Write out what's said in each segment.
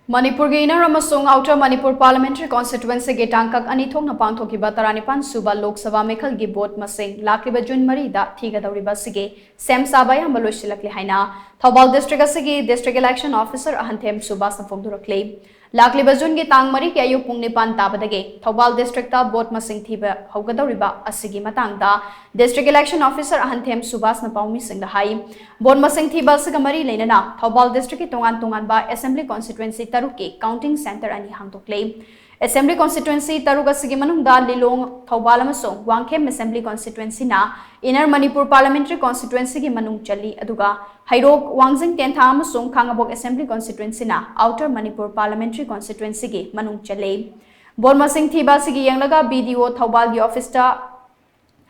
Manipur ge Inner amasung Outer Manipur Parliamentary Constituency ge tangkak ani thokna pangthokkhiba 35 Saba Lok Sabha meekhal ge vote masing lakliba June 3 da Thigadouriba Asigi shem Saba Ayamba loishillakle haina Thoubal District Asigi District Election Officer Ahanthem Subhash na phongdorakli lakliba June ge tang mari ke ayuk pung nipan tabadage Thoubal District ta vote masing thiba Thigadouriba Asigi matang da District Election Officer Ahanthem Subhash na paumi sing da hai vote masing thiba sa mari leinana Thoubal District ki tongan ba Assembly Constituency Taruki Counting Center ani hangtokle Assembly Constituency Taruga Asigi manungda Lilong Thoubal amasung Wangkhem Assembly Constituency na Inner Manipur Parliamentary Constituency ki manung chali aduga Hairok Wangjing Tentha amasung Khangabok Assembly Constituency na Outer Manipur Parliamentary Constituency ki manung chale Bormasing thiba sigi yanglaga BDO Thoubal gi office ta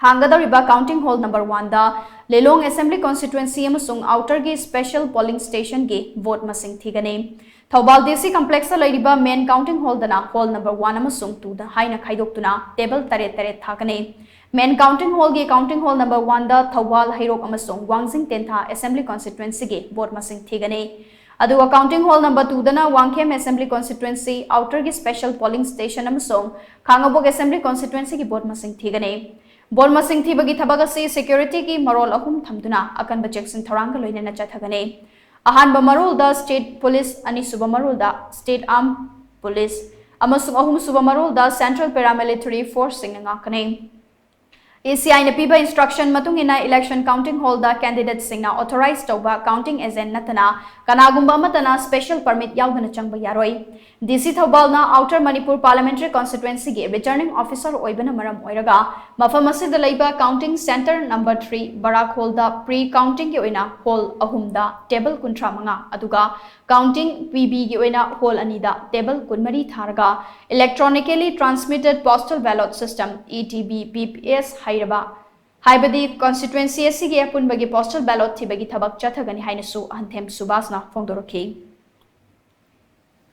Hangadariba Counting Hall number 1 da Lelong Assembly Constituency amasung Outer gi Special Polling Station gi vote masing thigane Thoubal DC Complex Lairiba Main Counting Hall dana Hall number 1 amasung 2 da haina khaidoktuna table tare thakane Main Counting Hall gi Counting Hall number 1 da Thoubal Hairok amasung Wangjing Tentha Assembly Constituency gi vote masing thigane Aduga Counting Hall number 2 dana Wangkhem Assembly Constituency Outer gi Special Polling Station amasung Khangabok Assembly Constituency gi vote masing thigane Vote masing thibagi thabagasi security ki marol ahum thamduna akanba checks thoranga loinena chathagane Ahanthem marol da state police ani suba marol da state armed police amasung ahum suba marol da central paramilitary force singanga kane ACI na piba instruction matung ina election counting hall da candidate singna authorized toba counting agent natana kanagumba matana special permit yaudana changba yaroi DC Thoubal na Outer Manipur Parliamentary Constituency ge returning officer oibana maram oiraga mafam asida leiba counting center number 3 barak hall da pre counting ge oina hall ahum da table kuntra manga aduga counting PB ge oina hall ani da table kunmari tharaga electronically transmitted postal ballot system ETB PPS hairaba haibadi constituency asigi apunbagi postal ballot thibagi thabak chathagani hainasu Ahanthem Subhash na phongdorakli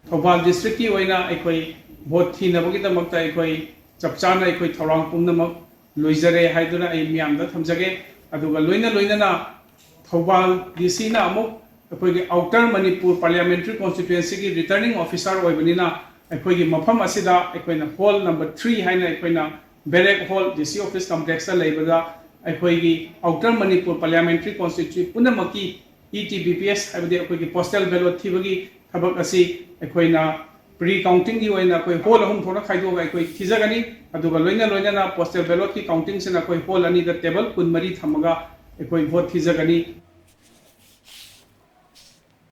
Thoubal District ki oina ekoi vote thinabagi damakta ekoi chapchana ekoi thorang pumnamak loijare haiduna ai miyamda thamjage aduga loina na Thoubal DC na amuk ekoi gi Outer Manipur Parliamentary Constituency ki returning officer oibanina ekoi gi mafam asida ekoi na hall number 3 haina ekoi na Barrack Hall DC office complex la leibaga ekoi gi Outer Manipur Parliamentary Constituency punamaki ETBPS haibadi ekoi gi postal ballot thibagi thabak asi ekhoina pre counting gi oina koi hall ahum thona khaido ga koi thijagani aduga loina na postal ballot ki counting sena koi hall ani da table kun mari thamaga ekoi vote thijagani